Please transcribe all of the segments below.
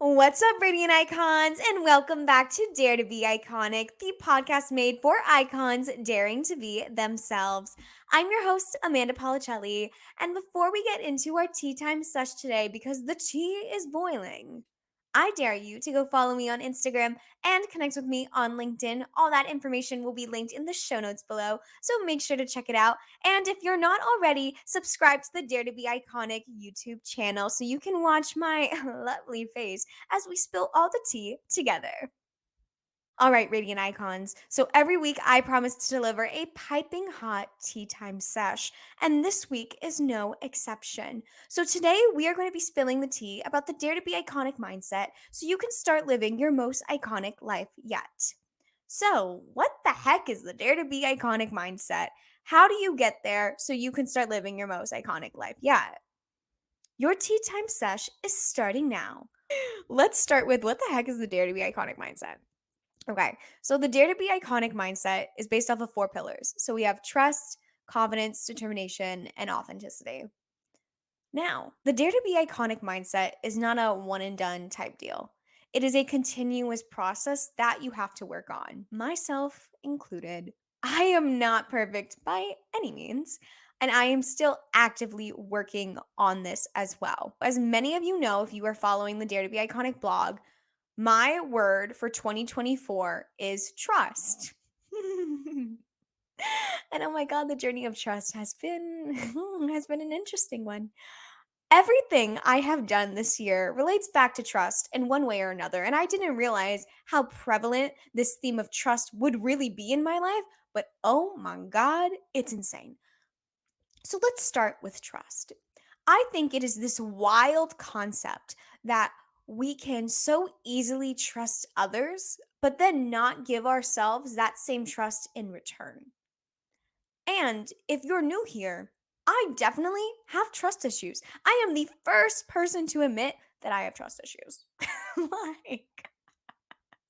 What's up, Radiant Icons, and welcome back to Dare to Be Iconic, the podcast made for icons daring to be themselves. I'm your host, Amanda Policelli, and before we get into our tea time sesh today, because the tea is boiling, I dare you to go follow me on Instagram and connect with me on LinkedIn. All that information will be linked in the show notes below, so make sure to check it out. And if you're not already, subscribe to the Dare to Be Iconic YouTube channel so you can watch my lovely face as we spill all the tea together. All right, Radiant Icons. So every week I promise to deliver a piping hot tea time sesh, and this week is no exception. So today we are going to be spilling the tea about the Dare to Be Iconic mindset so you can start living your most iconic life yet. So, what the heck is the Dare to Be Iconic mindset? How do you get there so you can start living your most iconic life yet? Your tea time sesh is starting now. Let's start with what the heck is the Dare to Be Iconic mindset? Okay, so the Dare to Be Iconic mindset is based off of 4 pillars. So we have trust, confidence, determination, and authenticity. Now, the Dare to Be Iconic mindset is not a one and done type deal. It is a continuous process that you have to work on, myself included. I am not perfect by any means, and I am still actively working on this as well. As many of you know, if you are following the Dare to Be Iconic blog, my word for 2024 is trust. And oh my god, the journey of trust has been has been an interesting one. Everything I have done this year relates back to trust in one way or another, and I didn't realize how prevalent this theme of trust would really be in my life, but oh my god, it's insane. So let's start with trust. I think it is this wild concept that we can so easily trust others, but then not give ourselves that same trust in return. And if you're new here, I definitely have trust issues. I am the first person to admit that I have trust issues. Like,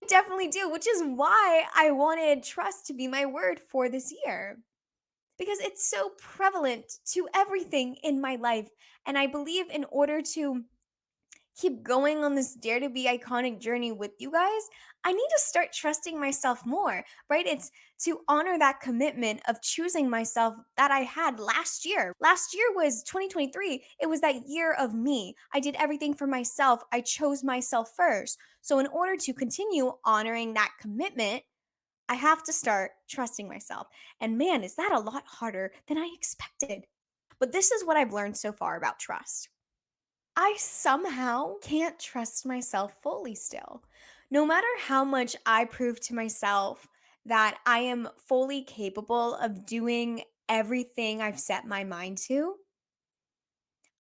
I definitely do, which is why I wanted trust to be my word for this year because it's so prevalent to everything in my life. And I believe in order to keep going on this Dare to Be Iconic journey with you guys, I need to start trusting myself more, right? It's to honor that commitment of choosing myself that I had last year. Last year was 2023. It was that year of me. I did everything for myself. I chose myself first. So, in order to continue honoring that commitment, I have to start trusting myself. And man, is that a lot harder than I expected. But this is what I've learned so far about trust. I somehow can't trust myself fully still. No matter how much I prove to myself that I am fully capable of doing everything I've set my mind to,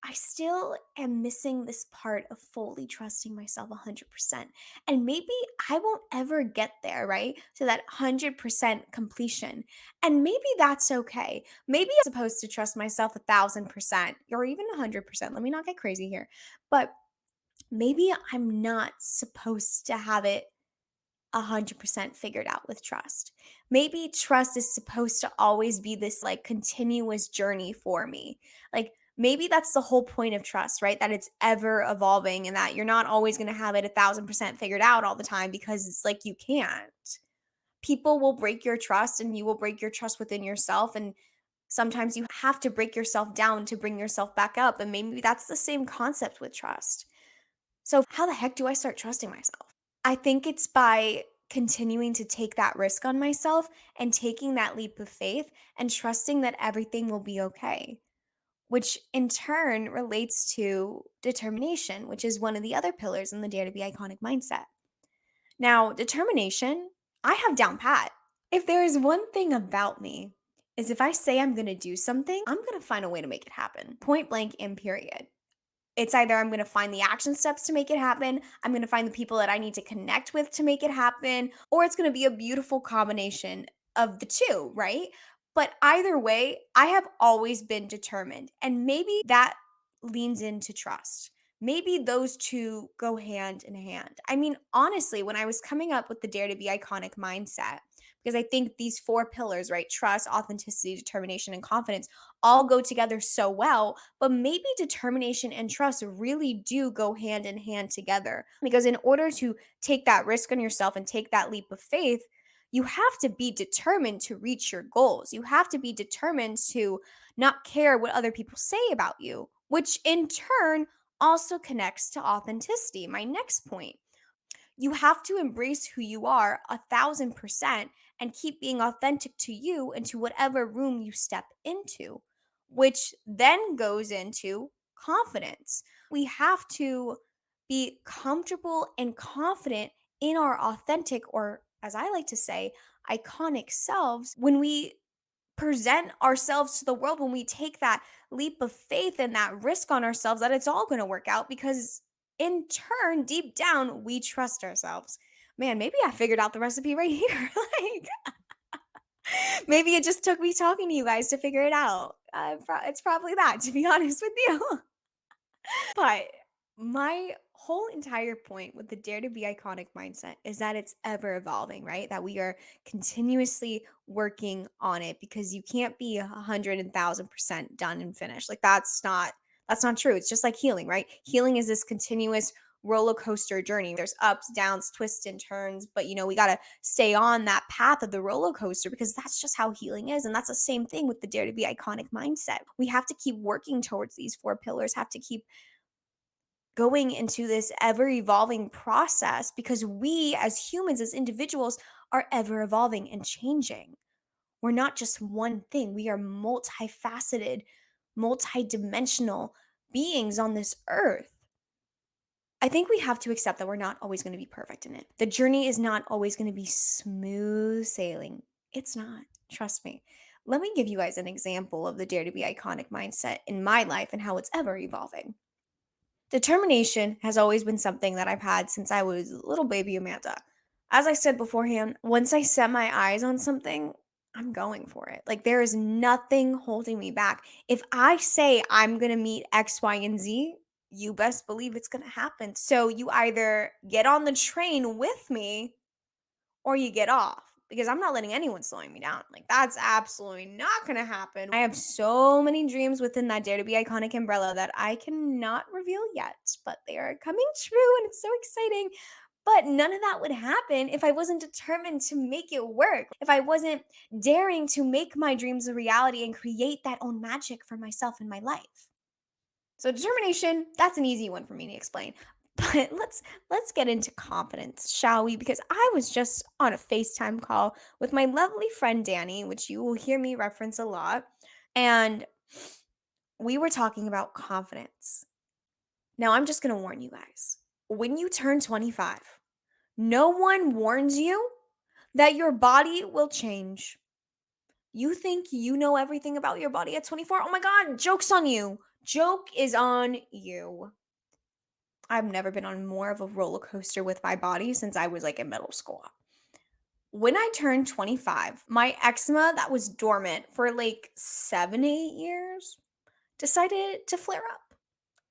I still am missing this part of fully trusting myself 100%. And maybe I won't ever get there, right? To that 100% completion. And maybe that's okay. Maybe I'm supposed to trust myself 1,000% or even 100%. Let me not get crazy here. But maybe I'm not supposed to have it 100% figured out with trust. Maybe trust is supposed to always be this like continuous journey for me. Like maybe that's the whole point of trust, right? That it's ever evolving and that you're not always going to have it 1,000% figured out all the time because it's like you can't. People will break your trust and you will break your trust within yourself. And sometimes you have to break yourself down to bring yourself back up. And maybe that's the same concept with trust. So, how the heck do I start trusting myself? I think it's by continuing to take that risk on myself and taking that leap of faith and trusting that everything will be okay, which in turn relates to determination, which is one of the other pillars in the Dare to Be Iconic mindset. Now, determination, I have down pat. If there is one thing about me, is if I say I'm going to do something, I'm going to find a way to make it happen. Point blank and period. It's either I'm gonna find the action steps to make it happen, I'm gonna find the people that I need to connect with to make it happen, or it's gonna be a beautiful combination of the two, right? But either way, I have always been determined. And maybe that leans into trust. Maybe those two go hand in hand. I mean, honestly, when I was coming up with the Dare to Be Iconic mindset, Because I think these four pillars, right? Trust, authenticity, determination, and confidence all go together so well. But maybe determination and trust really do go hand in hand together. Because in order to take that risk on yourself and take that leap of faith, you have to be determined to reach your goals. You have to be determined to not care what other people say about you, which in turn also connects to authenticity. My next point, you have to embrace who you are 1,000% and keep being authentic to you into whatever room you step into, which then goes into confidence. We have to be comfortable and confident in our authentic, or as I like to say, iconic selves when we present ourselves to the world, when we take that leap of faith and that risk on ourselves that it's all going to work out because in turn deep down we trust ourselves. Man, maybe I figured out the recipe right here. Like maybe it just took me talking to you guys to figure it out. It's probably that, to be honest with you. But my whole entire point with the dare to be iconic mindset is that it's ever evolving, right? That we are continuously working on it because you can't be 100,000% done and finished. Like that's not true. It's just like healing, right? Healing is this continuous roller coaster journey. There's ups, downs, twists and turns, but we got to stay on that path of the roller coaster because that's just how healing is. And that's the same thing with the dare to be iconic mindset. We have to keep working towards these four pillars, have to keep going into this ever evolving process because we as humans, as individuals, are ever evolving and changing. We're not just one thing, we are multifaceted, multidimensional beings on this earth. I think we have to accept that we're not always going to be perfect in it. The journey is not always going to be smooth sailing. It's not. Trust me. Let me give you guys an example of the dare to be iconic mindset in my life and how it's ever evolving. Determination has always been something that I've had since I was little baby Amanda. As I said beforehand, once I set my eyes on something, I'm going for it. Like there is nothing holding me back. If I say I'm going to meet X, Y, and Z, you best believe it's going to happen. So you either get on the train with me or you get off because I'm not letting anyone slowing me down. Like that's absolutely not going to happen. I have so many dreams within that Dare to Be Iconic umbrella that I cannot reveal yet, but they are coming true and it's so exciting. But none of that would happen if I wasn't determined to make it work. If I wasn't daring to make my dreams a reality and create that own magic for myself in my life. So determination, that's an easy one for me to explain. But let's get into confidence, shall we? Because I was just on a FaceTime call with my lovely friend Danny, which you will hear me reference a lot, and we were talking about confidence. Now, I'm just going to warn you guys. When you turn 25, no one warns you that your body will change. You think you know everything about your body at 24? Oh my God, joke's on you. Joke is on you. I've never been on more of a roller coaster with my body since I was like in middle school. When I turned 25, my eczema that was dormant for like 7, 8 years decided to flare up.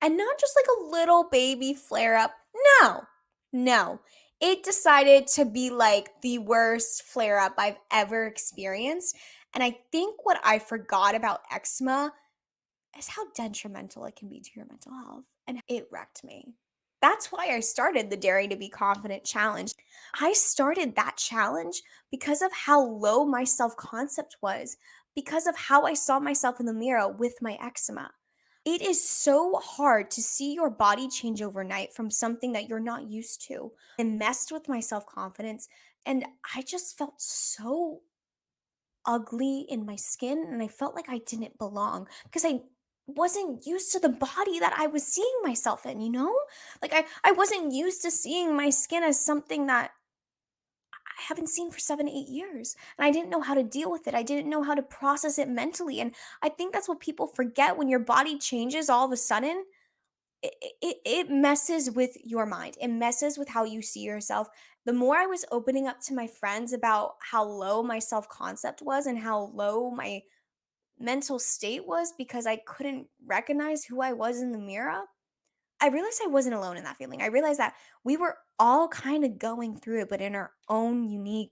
And not just like a little baby flare up. No, no. It decided to be like the worst flare up I've ever experienced. And I think what I forgot about eczema is how detrimental it can be to your mental health. And it wrecked me. That's why I started the Daring to Be Confident challenge. I started that challenge because of how low my self concept was, because of how I saw myself in the mirror with my eczema. It is so hard to see your body change overnight from something that you're not used to. It messed with my self confidence, and I just felt so ugly in my skin and I felt like I didn't belong because I wasn't used to the body that I was seeing myself in, you know? Like I wasn't used to seeing my skin as something that I haven't seen for 7, 8 years. And I didn't know how to deal with it. I didn't know how to process it mentally. And I think that's what people forget when your body changes all of a sudden. It messes with your mind. It messes with how you see yourself. The more I was opening up to my friends about how low my self concept was and how low my mental state was because I couldn't recognize who I was in the mirror, I realized I wasn't alone in that feeling. I realized that we were all kind of going through it, but in our own unique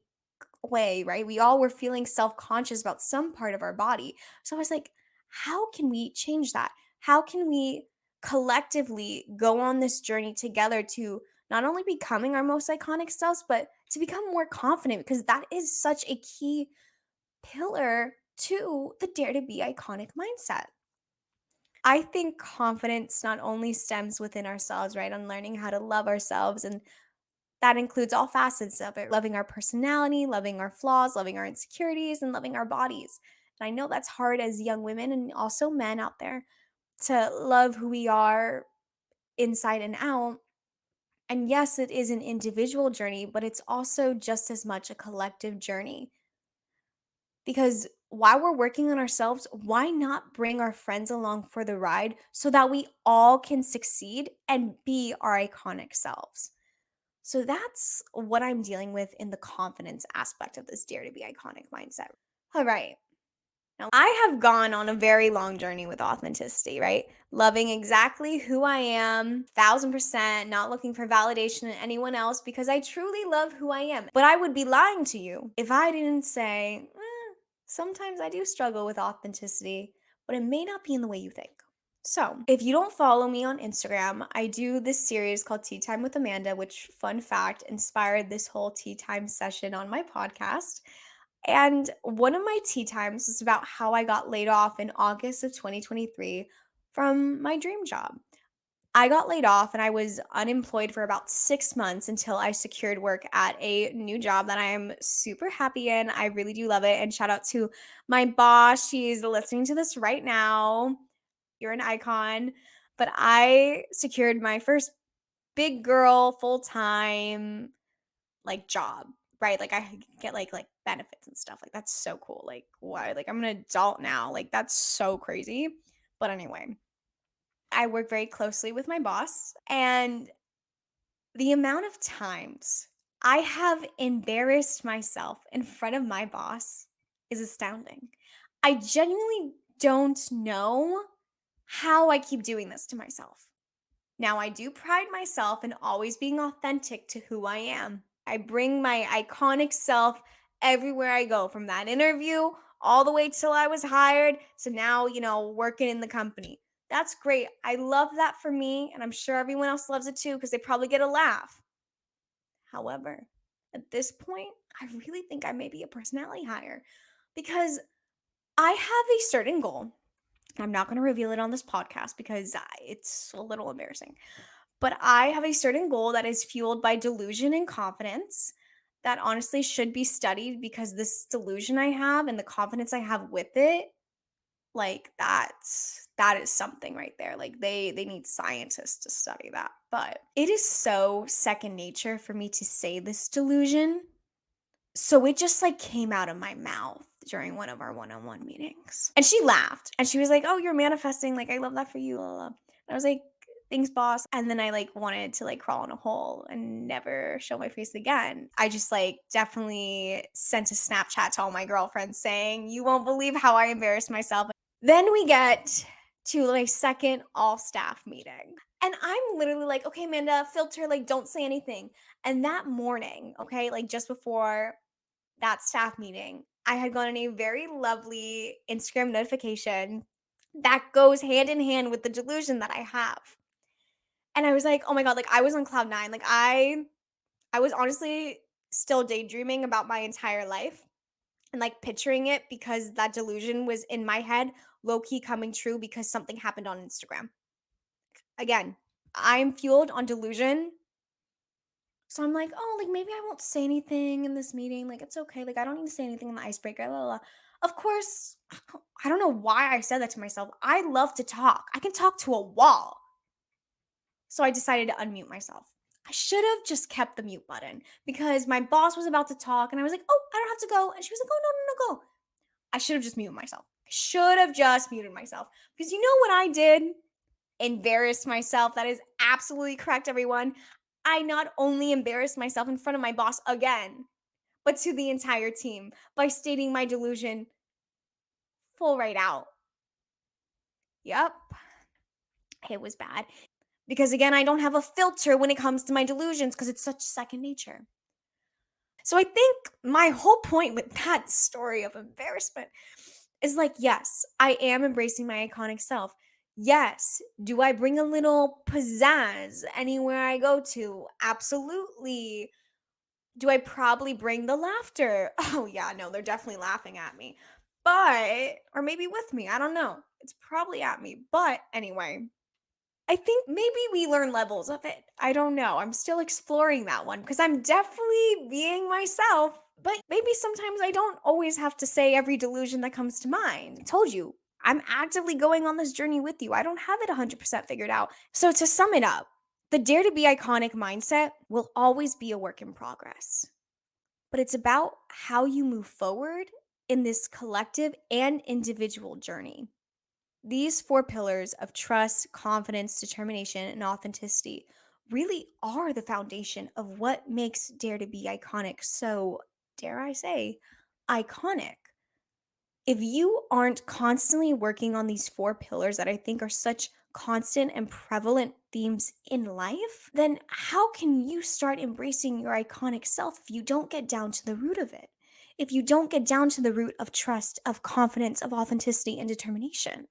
way, right? We all were feeling self-conscious about some part of our body. So I was like, how can we change that? How can we collectively go on this journey together to not only becoming our most iconic selves, but to become more confident? Because that is such a key pillar to the Dare to Be Iconic mindset. I think confidence not only stems within ourselves, right, on learning how to love ourselves, and that includes all facets of it, loving our personality, loving our flaws, loving our insecurities, and loving our bodies. And I know that's hard as young women and also men out there to love who we are inside and out. And yes, it is an individual journey, but it's also just as much a collective journey. Because while we're working on ourselves, why not bring our friends along for the ride so that we all can succeed and be our iconic selves? So that's what I'm dealing with in the confidence aspect of this Dare to Be Iconic mindset. All right. Now, I have gone on a very long journey with authenticity, right? Loving exactly who I am, 1000%, not looking for validation in anyone else because I truly love who I am. But I would be lying to you if I didn't say, sometimes I do struggle with authenticity, but it may not be in the way you think. So, if you don't follow me on Instagram, I do this series called Tea Time with Amanda, which, fun fact, inspired this whole tea time session on my podcast. And one of my tea times was about how I got laid off in August of 2023 from my dream job. I got laid off and I was unemployed for about 6 months until I secured work at a new job that I am super happy in. I really do love it. And shout out to my boss. She's listening to this right now. You're an icon. But I secured my first big girl full time like job, right? Like I get like benefits and stuff. Like that's so cool. Like why? Like I'm an adult now. Like that's so crazy. But anyway, I work very closely with my boss, and the amount of times I have embarrassed myself in front of my boss is astounding. I genuinely don't know how I keep doing this to myself. Now, I do pride myself in always being authentic to who I am. I bring my iconic self everywhere I go, from that interview all the way till I was hired to now, working in the company. That's great. I love that for me, and I'm sure everyone else loves it too because they probably get a laugh. However, at this point, I really think I may be a personality hire because I have a certain goal. I'm not going to reveal it on this podcast because it's a little embarrassing. But I have a certain goal that is fueled by delusion and confidence that honestly should be studied because this delusion I have and the confidence I have with it, like that is something right there. Like they need scientists to study that. But it is so second nature for me to say this delusion. So it just like came out of my mouth during one of our one-on-one meetings. And she laughed and she was like, "Oh, you're manifesting. Like I love that for you." Blah, blah, blah." And I was like, "Thanks, boss." And then I like wanted to like crawl in a hole and never show my face again. I just like definitely sent a Snapchat to all my girlfriends saying, "You won't believe how I embarrassed myself." Then we get to like second all staff meeting. And I'm literally like, "Okay, Amanda, filter, like don't say anything." And that morning, okay, like just before that staff meeting, I had gotten a very lovely Instagram notification that goes hand in hand with the delusion that I have. And I was like, "Oh my god," like I was on cloud 9. Like I was honestly still daydreaming about my entire life and like picturing it because that delusion was in my head, low key coming true because something happened on Instagram. Again, I'm fueled on delusion. So I'm like, "Oh, like maybe I won't say anything in this meeting. Like it's okay. Like I don't need to say anything in the icebreaker." Blah, blah, blah. Of course, I don't know why I said that to myself. I love to talk. I can talk to a wall. So I decided to unmute myself. I should have just kept the mute button because my boss was about to talk and I was like, "Oh, I don't have to go." And she was like, "Oh, no, no, no, go." I should have just muted myself. I should have just muted myself because you know what I did? Embarrassed myself. That is absolutely correct, everyone. I not only embarrassed myself in front of my boss again, but to the entire team by stating my delusion full right out. Yep, it was bad. Because again, I don't have a filter when it comes to my delusions because it's such second nature. So I think my whole point with that story of embarrassment is like, yes, I am embracing my iconic self. Yes. Do I bring a little pizzazz anywhere I go to? Absolutely. Do I probably bring the laughter? Oh, yeah, no, they're definitely laughing at me. But, or maybe with me, I don't know. It's probably at me. But anyway, I think maybe we learn levels of it. I don't know. I'm still exploring that one because I'm definitely being myself. But maybe sometimes I don't always have to say every delusion that comes to mind. I told you, I'm actively going on this journey with you. I don't have it 100% figured out. So to sum it up, the dare to be iconic mindset will always be a work in progress, but it's about how you move forward in this collective and individual journey. These four pillars of trust, confidence, determination, and authenticity really are the foundation of what makes Dare to Be Iconic so, dare I say, iconic. If you aren't constantly working on these four pillars that I think are such constant and prevalent themes in life, then how can you start embracing your iconic self if you don't get down to the root of it? If you don't get down to the root of trust, of confidence, of authenticity, and determination?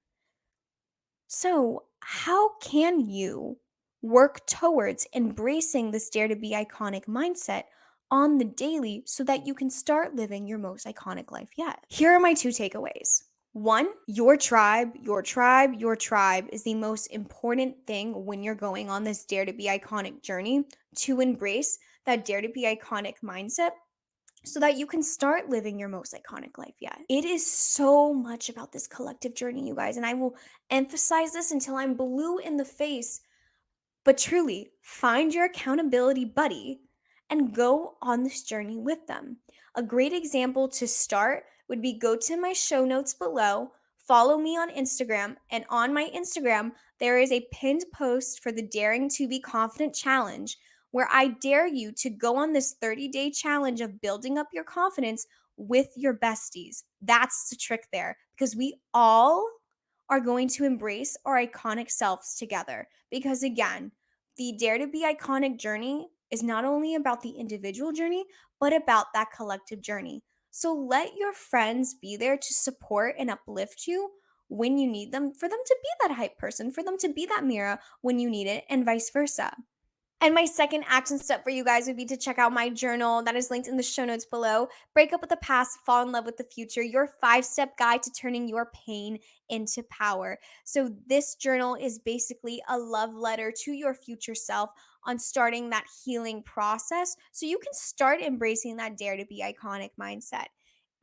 So, how can you work towards embracing this dare to be iconic mindset on the daily so that you can start living your most iconic life yet? Here are my two takeaways. One, your tribe, your tribe, your tribe is the most important thing when you're going on this dare to be iconic journey to embrace that dare to be iconic mindset so that you can start living your most iconic life yet. It is so much about this collective journey, you guys, and I will emphasize this until I'm blue in the face. But truly, find your accountability buddy and go on this journey with them. A great example to start would be go to my show notes below, follow me on Instagram, and on my Instagram, there is a pinned post for the Daring to Be Confident challenge where I dare you to go on this 30-day challenge of building up your confidence with your besties. That's the trick there because we all are going to embrace our iconic selves together. Because again, the Dare to Be Iconic journey is not only about the individual journey, but about that collective journey. So let your friends be there to support and uplift you when you need them, for them to be that hype person, for them to be that mirror when you need it, and vice versa. And my second action step for you guys would be to check out my journal that is linked in the show notes below. Break up with the past, fall in love with the future, your 5-step guide to turning your pain into power. So, this journal is basically a love letter to your future self on starting that healing process so you can start embracing that dare to be iconic mindset.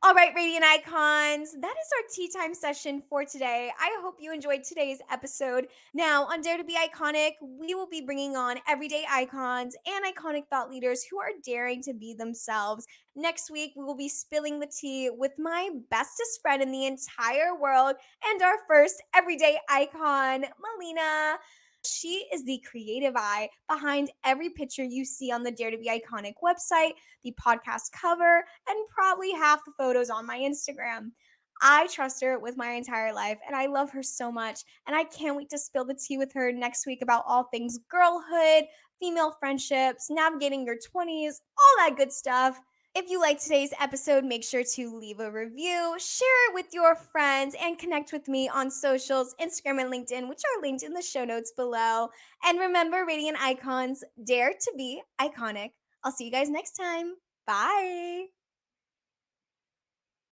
All right, Radiant Icons, that is our tea time session for today. I hope you enjoyed today's episode. Now, on Dare to Be Iconic, we will be bringing on everyday icons and iconic thought leaders who are daring to be themselves. Next week, we will be spilling the tea with my bestest friend in the entire world and our first everyday icon, Meleena. She is the creative eye behind every picture you see on the Dare to Be Iconic website, the podcast cover, and probably half the photos on my Instagram. I trust her with my entire life and I love her so much. And I can't wait to spill the tea with her next week about all things girlhood, female friendships, navigating your 20s, all that good stuff. If you liked today's episode, make sure to leave a review, share it with your friends, and connect with me on socials, Instagram and LinkedIn, which are linked in the show notes below. And remember, Radiant Icons, dare to be iconic. I'll see you guys next time. Bye.